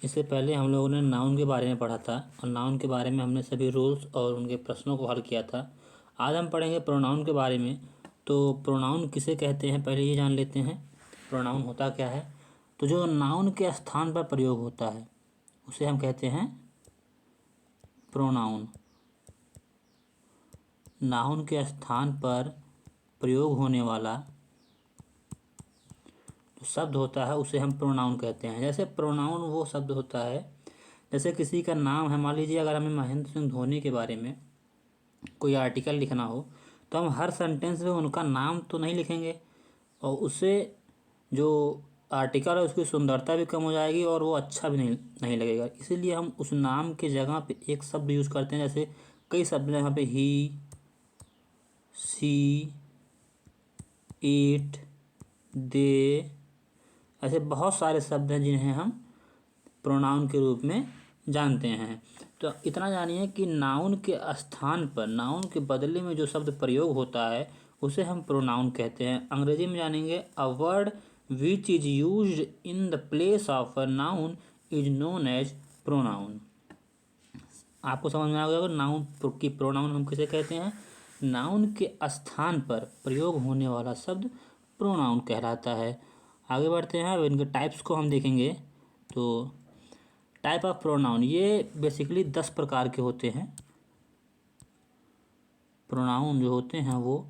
इससे पहले हम लोगों ने नाउन के बारे में पढ़ा था और नाउन के बारे में हमने सभी रूल्स और उनके प्रश्नों को हल किया था। आज हम पढ़ेंगे प्रोनाउन के बारे में। तो प्रोनाउन किसे कहते हैं पहले ये जान लेते हैं। प्रोनाउन होता क्या है? तो जो नाउन के स्थान पर प्रयोग होता है उसे हम कहते हैं प्रोनाउन। नाउन के स्थान पर प्रयोग होने वाला जो शब्द होता है उसे हम प्रोनाउन कहते हैं। जैसे प्रोनाउन वो शब्द होता है, जैसे किसी का नाम है, मान लीजिए अगर हमें महेंद्र सिंह धोनी के बारे में कोई आर्टिकल लिखना हो तो हम हर सेंटेंस में उनका नाम तो नहीं लिखेंगे, और उससे जो आर्टिकल है उसकी सुंदरता भी कम हो जाएगी और वो अच्छा भी नहीं लगेगा। इसीलिए हम उस नाम के जगह पे एक शब्द यूज़ करते हैं। जैसे कई शब्द हैं यहाँ पे, ही, सी, इट, दे, ऐसे बहुत सारे शब्द हैं जिन्हें हम प्रोनाउन के रूप में जानते हैं। तो इतना जानिए कि नाउन के स्थान पर, नाउन के बदले में जो शब्द प्रयोग होता है उसे हम प्रोनाउन कहते हैं। अंग्रेजी में जानेंगे, a word which is used in the place of a noun is known as pronoun. आपको समझ में आ गया होगा नाउन की प्रोनाउन हम किसे कहते हैं। नाउन के स्थान पर प्रयोग होने वाला शब्द प्रोनाउन कहलाता है। आगे बढ़ते हैं, अब इनके टाइप्स को हम देखेंगे। तो टाइप ऑफ प्रोनाउन, ये बेसिकली 10 प्रकार के होते हैं। प्रोनाउन जो होते हैं वो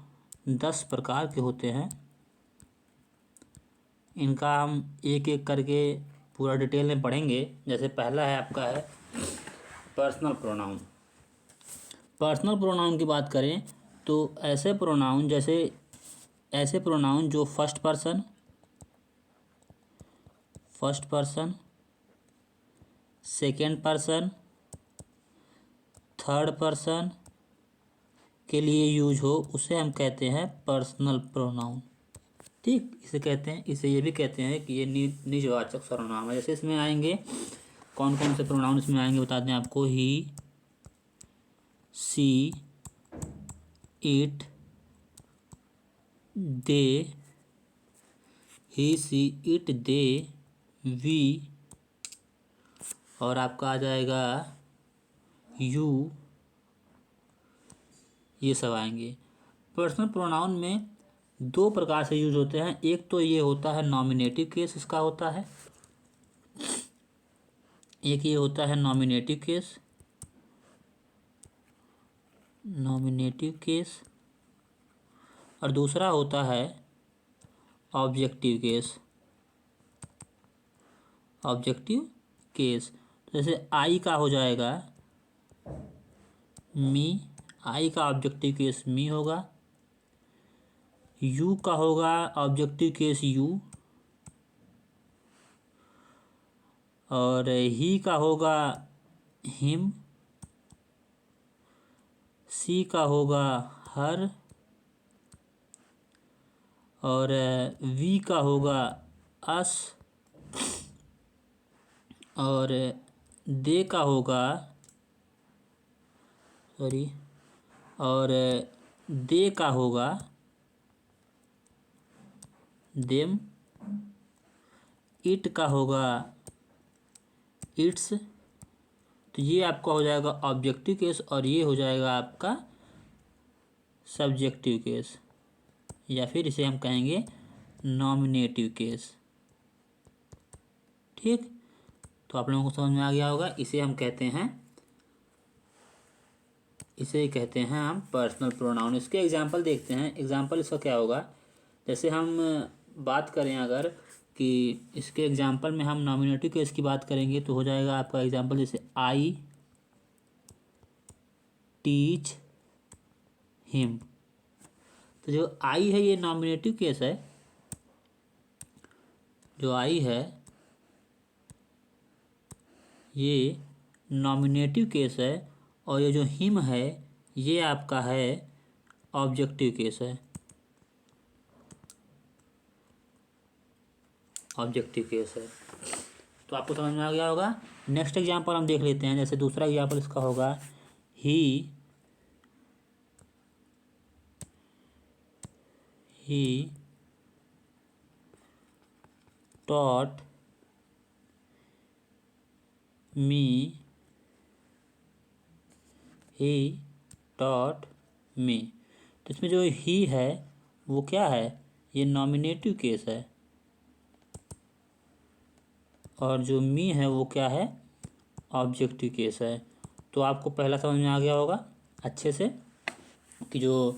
10 प्रकार के होते हैं। इनका हम एक एक करके पूरा डिटेल में पढ़ेंगे। जैसे पहला है आपका है पर्सनल प्रोनाउन। पर्सनल प्रोनाउन की बात करें तो ऐसे प्रोनाउन जो first person, second person, third person के लिए यूज हो उसे हम कहते हैं पर्सनल प्रोनाउन। ठीक, इसे कहते हैं, इसे ये भी कहते हैं कि ये निजवाचक सर्वनाम है। जैसे इसमें आएंगे कौन कौन से प्रोनाउन इसमें आएंगे बता दें आपको, he, she, it, they, he, she, it, they, we, और आपका आ जाएगा यू, ये सब आएंगे। पर्सनल प्रोनाउन में 2 प्रकार से यूज होते हैं। एक तो ये होता है नॉमिनेटिव केस, इसका होता है एक ये होता है नॉमिनेटिव केस, और दूसरा होता है ऑब्जेक्टिव केस। जैसे आई का हो जाएगा मी, आई का ऑब्जेक्टिव केस मी होगा। यू का होगा ऑब्जेक्टिव केस यू, और ही का होगा हिम, सी का होगा हर, और वी का होगा अस, और दे का होगा और दे का होगा देम, इट का होगा इट्स। तो ये आपका हो जाएगा ऑब्जेक्टिव केस और ये हो जाएगा आपका सब्जेक्टिव केस, या फिर इसे हम कहेंगे नॉमिनेटिव केस। ठीक, तो आप लोगों को समझ में आ गया होगा। इसे कहते हैं हम पर्सनल प्रोनाउन। इसके एग्जांपल देखते हैं। एग्जांपल इसका क्या होगा, जैसे हम बात करें अगर कि इसके एग्जांपल में हम नॉमिनेटिव केस की बात करेंगे तो हो जाएगा आपका एग्जांपल, जैसे आई टीच हिम। तो जो आई है ये नॉमिनेटिव केस है, जो आई है ये नॉमिनेटिव केस है, और ये जो हिम है ये आपका है ऑब्जेक्टिव केस है। तो आपको समझ में आ गया होगा। नेक्स्ट एग्जांपल हम देख लेते हैं। जैसे दूसरा एग्जांपल इसका होगा, he taught me, he taught me. तो इसमें जो ही है वो क्या है, ये नॉमिनेटिव केस है, और जो मी है वो क्या है, ऑब्जेक्टिव केस है। तो आपको पहला समझ में आ गया होगा अच्छे से कि जो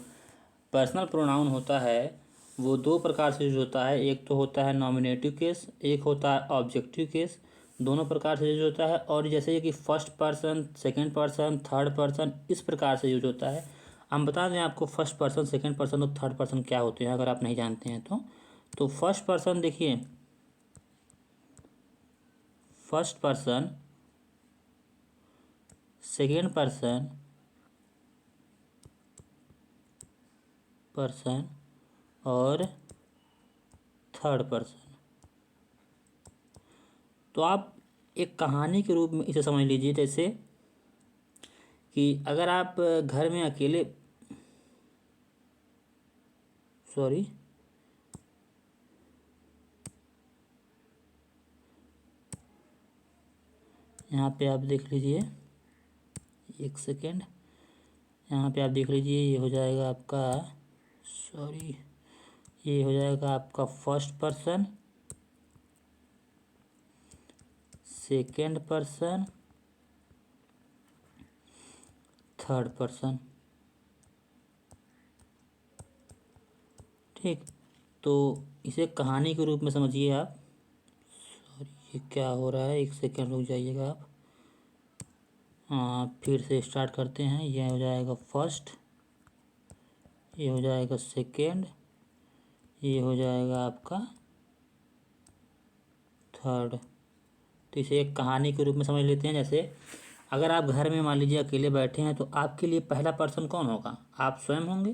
पर्सनल प्रोनाउन होता है वो दो प्रकार से यूज होता है, एक तो होता है नॉमिनेटिव केस, एक होता है ऑब्जेक्टिव केस। दोनों प्रकार से यूज होता है, और जैसे कि first person, second person, third person, इस प्रकार से यूज होता है। हम बता दें आपको फर्स्ट पर्सन, सेकंड पर्सन और थर्ड पर्सन क्या होते हैं, अगर आप नहीं जानते हैं तो फर्स्ट पर्सन देखिए, फर्स्ट पर्सन, सेकंड पर्सन, और थर्ड पर्सन। तो आप एक कहानी के रूप में इसे समझ लीजिए, जैसे कि अगर आप घर में अकेले, सॉरी, यहाँ पे आप देख लीजिए, एक सेकेंड, यहाँ पे आप देख लीजिए, ये हो जाएगा आपका, सॉरी, ये हो जाएगा आपका first person, second person, third person. ठीक, तो इसे कहानी के रूप में समझिए आप। सॉरी, ये क्या हो रहा है, एक सेकेंड रुक जाइएगा आप। हाँ, फिर से स्टार्ट करते हैं। यह हो जाएगा फर्स्ट, ये हो जाएगा सेकेंड, ये हो जाएगा आपका थर्ड। तो इसे एक कहानी के रूप में समझ लेते हैं। जैसे अगर आप घर में मान लीजिए अकेले बैठे हैं, तो आपके लिए पहला पर्सन कौन होगा, आप स्वयं होंगे।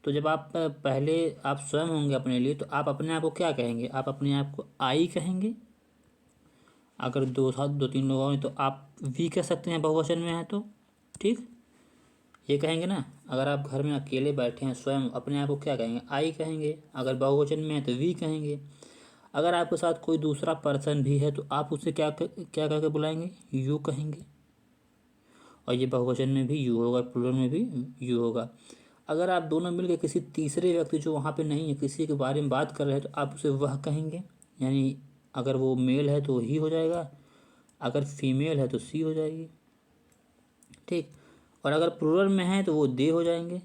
तो जब आप पहले आप स्वयं होंगे अपने लिए, तो आप अपने आप को क्या कहेंगे, आप अपने आप को आई कहेंगे। अगर दो तीन लोग हों तो आप वी कह सकते हैं, बहुवचन में है तो। ठीक, ये कहेंगे ना। अगर आप घर में अकेले बैठे हैं, स्वयं अपने आप को क्या कहेंगे, आई कहेंगे। अगर बहुवचन में है तो वी कहेंगे। अगर आपके साथ कोई दूसरा पर्सन भी है तो आप उससे क्या क्या कह के बुलाएंगे, यू कहेंगे। और ये बहुवचन में भी यू होगा, प्लूरल में भी यू होगा। अगर आप दोनों मिलकर किसी तीसरे व्यक्ति जो वहाँ पे नहीं है, किसी के बारे में बात कर रहे हैं, तो आप उसे वह कहेंगे। यानी अगर वो मेल है तो ही हो जाएगा, अगर फीमेल है तो सी हो जाएगी। ठीक, और अगर प्लूरल में है तो वो दे हो जाएंगे,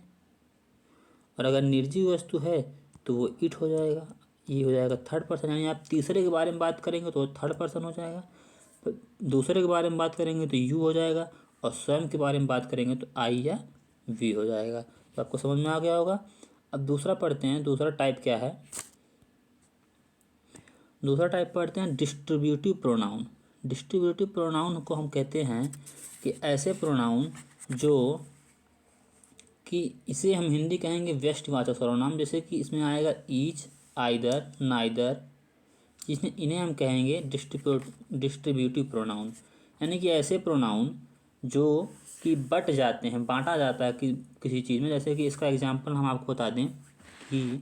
और अगर निर्जीव वस्तु है तो वो इट हो जाएगा। ये हो जाएगा थर्ड पर्सन। यानी आप तीसरे के बारे में बात करेंगे तो थर्ड पर्सन हो जाएगा, दूसरे के बारे में बात करेंगे तो यू हो जाएगा, और स्वयं के बारे में बात करेंगे तो आई या वी हो जाएगा। तो आपको समझ में आ गया होगा। अब दूसरा पढ़ते हैं, दूसरा टाइप क्या है। दूसरा टाइप पढ़ते हैं डिस्ट्रीब्यूटिव प्रोनाउन। डिस्ट्रीब्यूटिव प्रोनाउन को हम कहते हैं कि ऐसे प्रोनाउन जो कि इसे हम हिंदी कहेंगे व्यष्टिवाचक सर्वनाम। जैसे कि इसमें आएगा ईच, आइदर, नाइदर, इन्हें हम कहेंगे डिस्ट्रीब्यूटिव प्रोनाउन। यानी कि ऐसे प्रोनाउन जो कि बट जाते हैं, बांटा जाता है कि किसी चीज़ में। जैसे कि इसका एग्जांपल हम आपको बता दें कि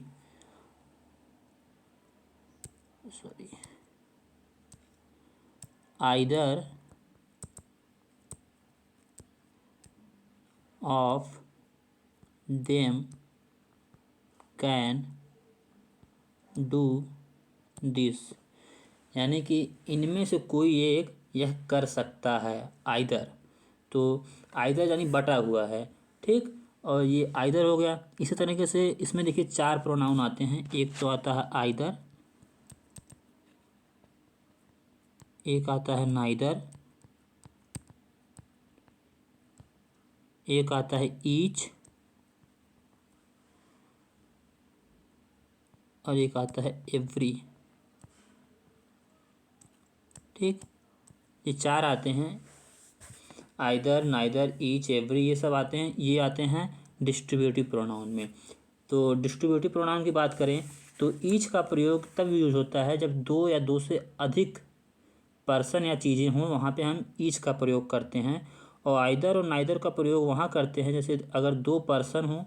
sorry, either of them can do this. यानी कि इनमें से कोई एक यह कर सकता है, आइदर। तो आइदर यानी बटा हुआ है। ठीक, और ये आइदर हो गया। इसी तरीके से इसमें देखिए चार प्रोनाउन आते हैं। एक तो आता है आइदर, एक आता है नाइदर, एक आता है ईच, और एक आता है एवरी। ठीक, ये चार आते हैं, आइदर, नाइदर, ईच, एवरी, ये सब आते हैं। ये आते हैं डिस्ट्रीब्यूटिव प्रोनाउन में। तो डिस्ट्रीब्यूटिव प्रोनाउन की बात करें तो ईच का प्रयोग तब यूज होता है जब दो या दो से अधिक पर्सन या चीज़ें हों, वहाँ पे हम ईच का प्रयोग करते हैं। और आइदर और नाइदर का प्रयोग वहाँ करते हैं जैसे अगर दो पर्सन हों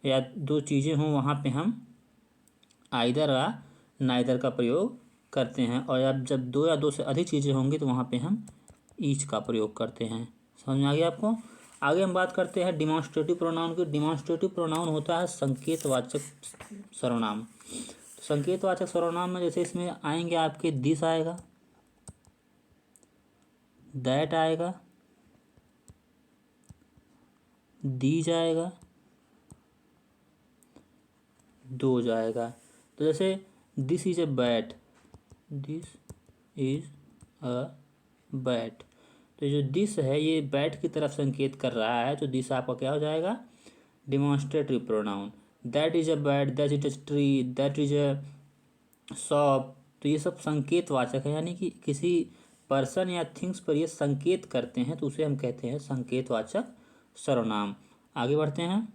या दो चीज़ें हों, वहाँ पे हम आइदर या नाइदर का प्रयोग करते हैं, और अब जब दो या दो से अधिक चीज़ें होंगी तो वहाँ पे हम ईच का प्रयोग करते हैं। समझ में आ गया आपको। आगे हम बात करते हैं डिमॉन्स्ट्रेटिव प्रोनाउन की। डिमॉन्स्ट्रेटिव प्रोनाउन होता है संकेतवाचक सर्वनाम। संकेतवाचक सर्वनाम में जैसे इसमें आएंगे आपके दिस आएगा, दैट आएगा, दीज आएगा, दोज आएगा। तो जैसे this is a bat, this is a bat, तो जो दिस है ये बैट की तरफ संकेत कर रहा है, तो दिस आपका क्या हो जाएगा, demonstrative pronoun. That is a bat, that is a tree, that is a shop, तो ये सब संकेतवाचक है, यानी कि किसी पर्सन या थिंग्स पर ये संकेत करते हैं, तो उसे हम कहते हैं संकेतवाचक सर्वनाम। आगे बढ़ते हैं।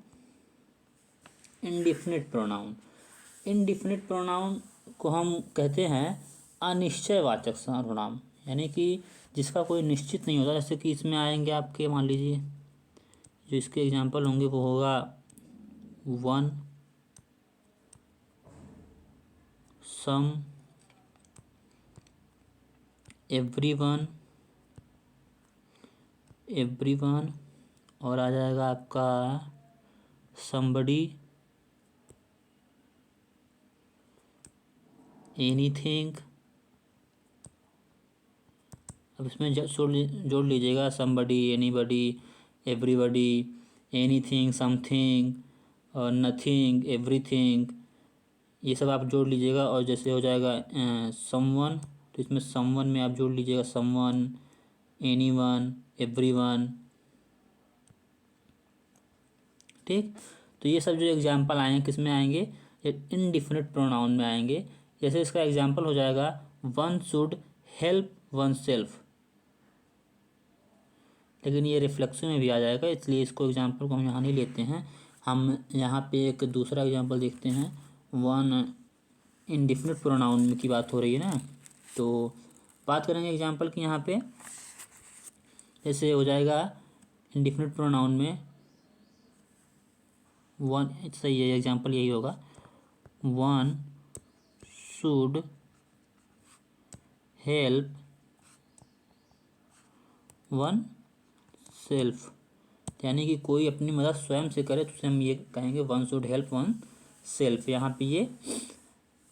Indefinite pronoun. इनडिफिनिट प्रोनाउन को हम कहते हैं अनिश्चयवाचक सर्वनाम, यानी कि जिसका कोई निश्चित नहीं होता। जैसे कि इसमें आएंगे आपके, मान लीजिए जो इसके एग्जाम्पल होंगे वो होगा वन, सम, एवरीवन, एवरीवन, और आ जाएगा आपका समबडी, एनीथिंग। अब इसमें जोड़ लीजिएगा somebody, anybody, everybody, anything, something, और नथिंग, एवरीथिंग, ये सब आप जोड़ लीजिएगा। और जैसे हो जाएगा समवन, तो इसमें समवन में आप जोड़ लीजिएगा समवन, एनीवन, एवरीवन। ठीक, तो ये सब जो एग्जाम्पल आएंगे किस में आएंगे, ये इनडिफिनिट प्रोनाउन में आएंगे। जैसे इसका एग्जाम्पल हो जाएगा one should help one self, लेकिन ये रिफ्लेक्सिव में भी आ जाएगा, इसलिए इसको एग्जाम्पल को हम यहाँ नहीं लेते हैं। हम यहाँ पे एक दूसरा एग्जाम्पल देखते हैं। वन इनडिफिनिट प्रोनाउन की बात हो रही है ना, तो बात करेंगे एग्जाम्पल की यहाँ पे। जैसे हो जाएगा इनडिफिनिट प्रोनाउन में वन, सही है, एग्जाम्पल यही होगा, one should help one self, यानी कि कोई अपनी मदद स्वयं से करे तो उसे हम ये कहेंगे one should help one self. यहाँ पे ये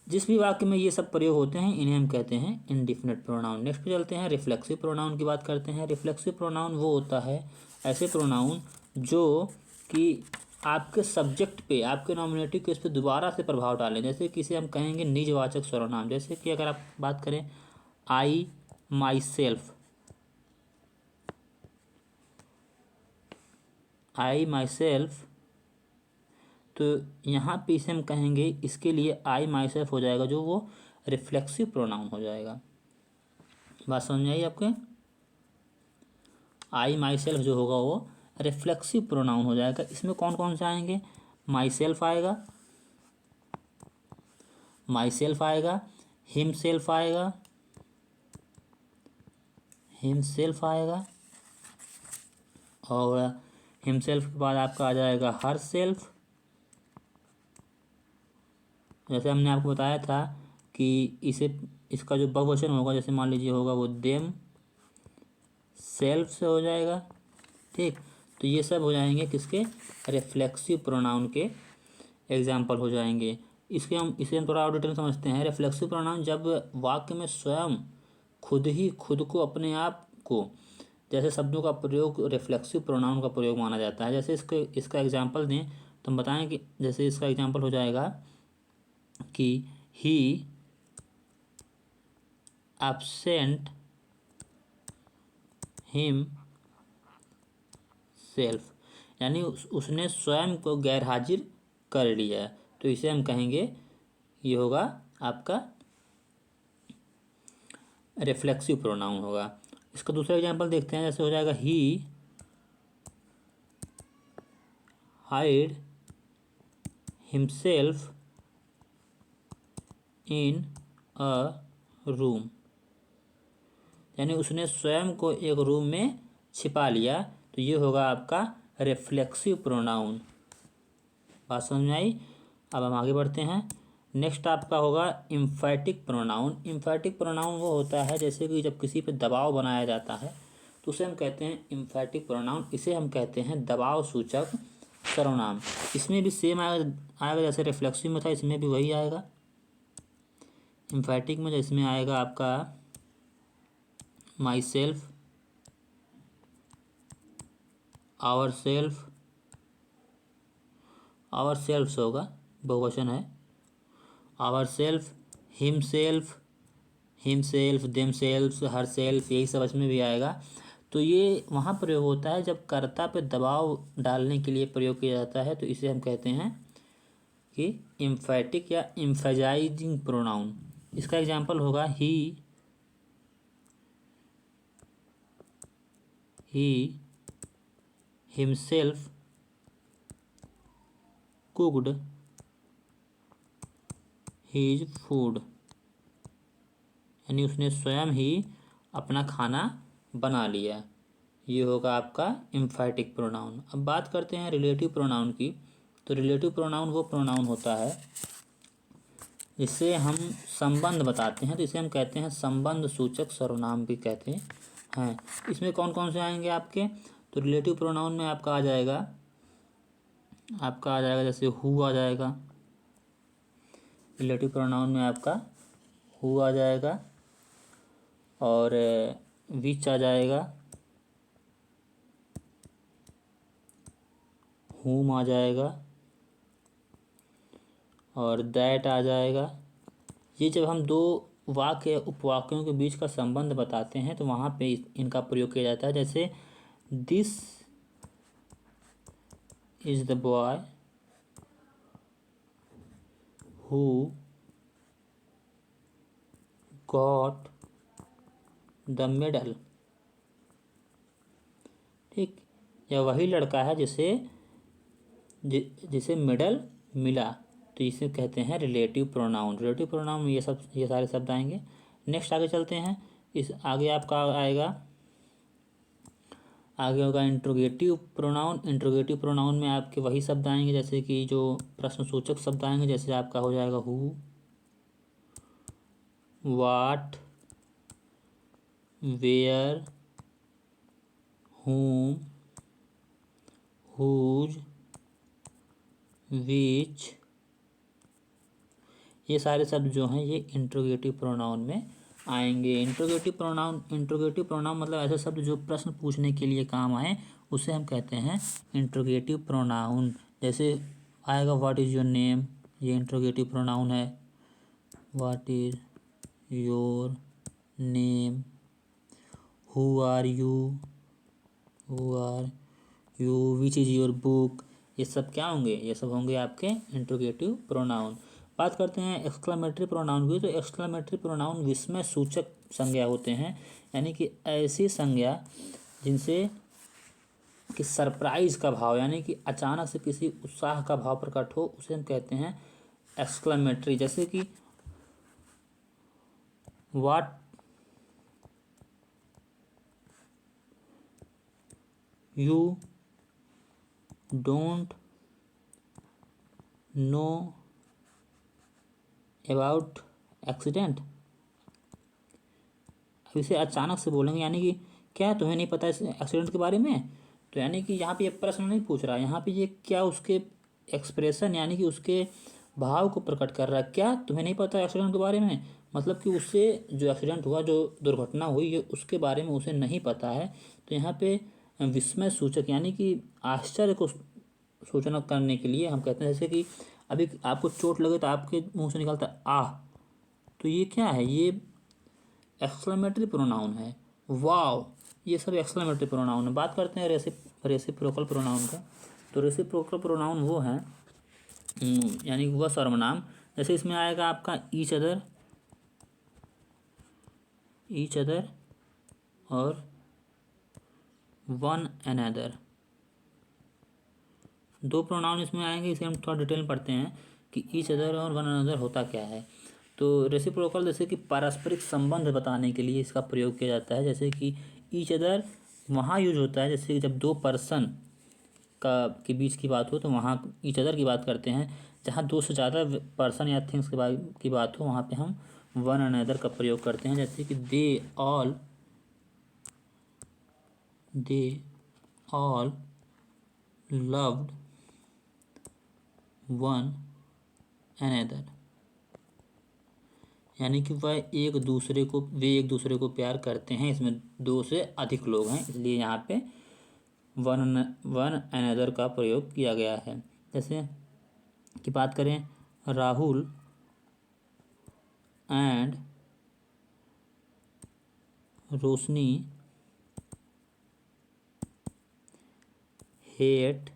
जिस भी वाक्य में ये सब प्रयोग होते हैं इन्हें हम कहते हैं इनडिफिनिट प्रोनाउन। नेक्स्ट पे चलते हैं, रिफ्लेक्सिव प्रोनाउन की बात करते हैं। रिफ्लेक्सिव प्रोनाउन वो होता है ऐसे प्रोनाउन जो कि आपके सब्जेक्ट पे, आपके नॉमिनेटिव के उस पर दोबारा से प्रभाव डालें। जैसे किसी हम कहेंगे निजवाचक सर्वनाम, जैसे कि अगर आप बात करें आई my self, I my self, तो यहाँ पे इसे हम कहेंगे, इसके लिए आई माई सेल्फ हो जाएगा जो वो रिफ्लेक्सिव प्रोनाउन हो जाएगा। बात समझ में आई आपके। आई माई सेल्फ जो होगा वो रिफ्लेक्सिव प्रोनाउन हो जाएगा। इसमें कौन कौन से आएंगे, माई सेल्फ आएगा, माई सेल्फ आएगा, हिम सेल्फ आएगा, हिम सेल्फ आएगा, और हिम सेल्फ के बाद आपका आ जाएगा हर सेल्फ। जैसे हमने आपको बताया था कि इसका जो बहुवचन होगा, जैसे मान लीजिए होगा वो देम सेल्फ से हो जाएगा। ठीक, तो ये सब हो जाएंगे किसके, रिफ्लेक्सिव प्रोनाउन के एग्जाम्पल हो जाएंगे। इसे हम थोड़ा और डिटेल समझते हैं। रिफ्लेक्सिव प्रोनाउन जब वाक्य में स्वयं खुद को अपने आप को, जैसे शब्दों का प्रयोग रिफ्लेक्सिव प्रोनाउन का प्रयोग माना जाता है। जैसे इसका एग्जाम्पल दें तो हम बताएं कि जैसे इसका एग्जाम्पल हो जाएगा कि ही एब्सेंट हिम सेल्फ, यानी उसने स्वयं को गैर हाजिर कर लिया, तो इसे हम कहेंगे ये होगा आपका रिफ्लेक्सिव प्रोनाउन होगा। इसका दूसरा एग्जांपल देखते हैं। जैसे हो जाएगा he hide himself in a room, यानी उसने स्वयं को एक रूम में छिपा लिया, तो ये होगा आपका रिफ्लेक्सिव प्रोनाउन। बात समझ में आई। अब हम आगे बढ़ते हैं। नेक्स्ट आपका होगा इम्फैटिक प्रोनाउन। इम्फैटिक प्रोनाउन वो होता है जैसे कि जब किसी पे दबाव बनाया जाता है तो उसे हम कहते हैं इम्फैटिक प्रोनाउन। इसे हम कहते हैं दबाव सूचक सर्वनाम। इसमें भी सेम आएगा जैसे रिफ्लेक्सिव में था, इसमें भी वही आएगा। इम्फैटिक में जिसमें आएगा आपका myself, ourself, ourselves होगा, बहुवचन है। Ourself, himself, himself, themself, herself, यही सब इसमें भी आएगा। तो ये वहाँ प्रयोग होता है जब कर्ता पे दबाव डालने के लिए प्रयोग किया जाता है, तो इसे हम कहते हैं कि इम्फैटिक या इम्फेजाइजिंग प्रोनाउन। इसका एग्जाम्पल होगा he himself cooked his food, यानी उसने स्वयं ही अपना खाना बना लिया। ये होगा आपका इम्फैटिक प्रोनाउन। अब बात करते हैं रिलेटिव प्रोनाउन की। तो रिलेटिव प्रोनाउन वो प्रोनाउन होता है जिससे हम संबंध बताते हैं, तो इसे हम कहते हैं संबंध सूचक सर्वनाम भी कहते हैं। इसमें कौन कौन से आएंगे आपके? तो रिलेटिव प्रोनाउन में आपका आ जाएगा जैसे हु आ जाएगा। रिलेटिव प्रोनाउन में आपका हु आ जाएगा और विच आ जाएगा, हुम आ जाएगा और दैट आ जाएगा। ये जब हम दो वाक्य या उपवाक्यों के बीच का संबंध बताते हैं तो वहाँ पे इनका प्रयोग किया जाता है। जैसे this is the boy who got the medal. ठीक, या वही लड़का है जिसे मेडल मिला, तो इसे कहते हैं रिलेटिव प्रोनाउन। रिलेटिव प्रोनाउन में ये सारे शब्द आएंगे। नेक्स्ट आगे चलते हैं। इस आगे आपका आगे होगा इंट्रोगेटिव प्रोनाउन। इंट्रोगेटिव प्रोनाउन में आपके वही शब्द आएंगे जैसे कि जो प्रश्नसूचक शब्द आएंगे, जैसे आपका हो जाएगा who, what, where, whom, whose, which। ये सारे शब्द जो हैं ये इंट्रोगेटिव प्रोनाउन में आएंगे। इंट्रोगेटिव प्रोनाउन मतलब ऐसे शब्द जो प्रश्न पूछने के लिए काम आए, उसे हम कहते हैं इंट्रोगेटिव प्रोनाउन। जैसे आएगा व्हाट इज़ योर नेम, ये इंट्रोगेटिव प्रोनाउन है। What is your name, who are you, which is your book. ये सब क्या होंगे? ये सब होंगे आपके इंट्रोगेटिव प्रोनाउन। बात करते हैं एक्सक्लेमेटरी प्रोनाउन की। तो एक्सक्लेमेटरी प्रोनाउन विस्मय सूचक संज्ञा होते हैं, यानी कि ऐसी संज्ञा जिनसे कि सरप्राइज का भाव, यानी कि अचानक से किसी उत्साह का भाव प्रकट हो, उसे हम कहते हैं एक्सक्लेमेटरी। जैसे कि what you don't know about accident. अब इसे अचानक से बोलेंगे, यानी कि क्या तुम्हें नहीं पता इस एक्सीडेंट के बारे में। तो यानी कि यहाँ पे ये प्रश्न नहीं पूछ रहा, यहाँ पे ये क्या उसके एक्सप्रेशन यानी कि उसके भाव को प्रकट कर रहा है। क्या तुम्हें नहीं पता एक्सीडेंट के बारे में, मतलब कि उससे जो एक्सीडेंट हुआ, जो दुर्घटना हुई है, उसके बारे में उसे नहीं पता है। तो यहाँ पे विस्मय सूचक यानी कि आश्चर्य को सूचना करने के लिए हम कहते हैं, जैसे कि अभी आपको चोट लगे तो आपके मुंह से निकलता है आह, तो ये क्या है? ये एक्सक्लेमेटरी प्रोनाउन है। वाव, ये सब एक्सक्लेमेटरी प्रोनाउन है। बात करते हैं रेसिप्रोकल प्रोनाउन का। तो रेसिप्रोकल प्रोनाउन वो है यानी वह सर्वनाम, जैसे इसमें आएगा आपका ईच अदर और वन अनदर। दो प्रोनाउन इसमें आएंगे, इसे हम थोड़ा डिटेल में पढ़ते हैं कि ईच अदर और वन अनदर होता क्या है। तो रेसिप्रोकल जैसे कि पारस्परिक संबंध बताने के लिए इसका प्रयोग किया जाता है। जैसे कि ईच अदर वहाँ यूज होता है जैसे कि जब दो पर्सन के बीच की बात हो तो वहाँ ईच अदर की बात करते हैं। जहाँ दो से ज़्यादा पर्सन या थिंग्स की बात हो वहाँ पे हम वन अनदर का प्रयोग करते हैं। जैसे कि they all loved one another, यानी कि वे एक दूसरे को प्यार करते हैं। इसमें दो से अधिक लोग हैं, इसलिए यहाँ पे वन अनदर का प्रयोग किया गया है। जैसे कि बात करें, Rahul and Roshni hate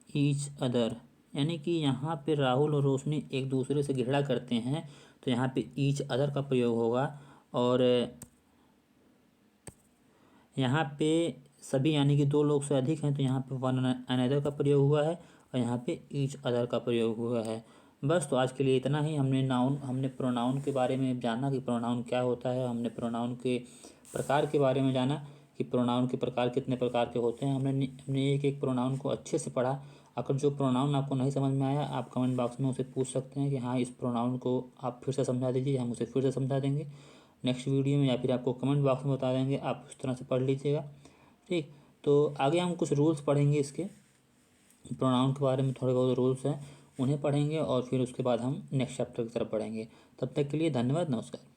each other, यानी कि यहाँ पे राहुल और रोशनी एक दूसरे से घृणा करते हैं, तो यहाँ पे ईच अदर का प्रयोग होगा। और यहाँ पे सभी यानी कि दो लोग से अधिक हैं, तो यहाँ पे वन अनदर का प्रयोग हुआ है और यहाँ पे ईच अदर का प्रयोग हुआ है। बस, तो आज के लिए इतना ही। हमने प्रोनाउन के बारे में जाना कि प्रोनाउन क्या होता है, हमने प्रोनाउन के प्रकार के बारे में जाना कि प्रोनाउन के प्रकार कितने प्रकार के होते हैं। हमने एक एक प्रोनाउन को अच्छे से पढ़ा। अगर जो प्रोनाउन आपको नहीं समझ में आया, आप कमेंट बॉक्स में उसे पूछ सकते हैं कि हाँ, इस प्रोनाउन को आप फिर से समझा दीजिए, हम उसे फिर से समझा देंगे नेक्स्ट वीडियो में, या फिर आपको कमेंट बॉक्स में बता देंगे, आप उस तरह से पढ़ लीजिएगा। ठीक, तो आगे हम कुछ रूल्स पढ़ेंगे, इसके प्रोनाउन के बारे में थोड़े बहुत रूल्स हैं, उन्हें पढ़ेंगे और फिर उसके बाद हम नेक्स्ट चैप्टर की तरफ पढ़ेंगे। तब तक के लिए धन्यवाद, नमस्कार।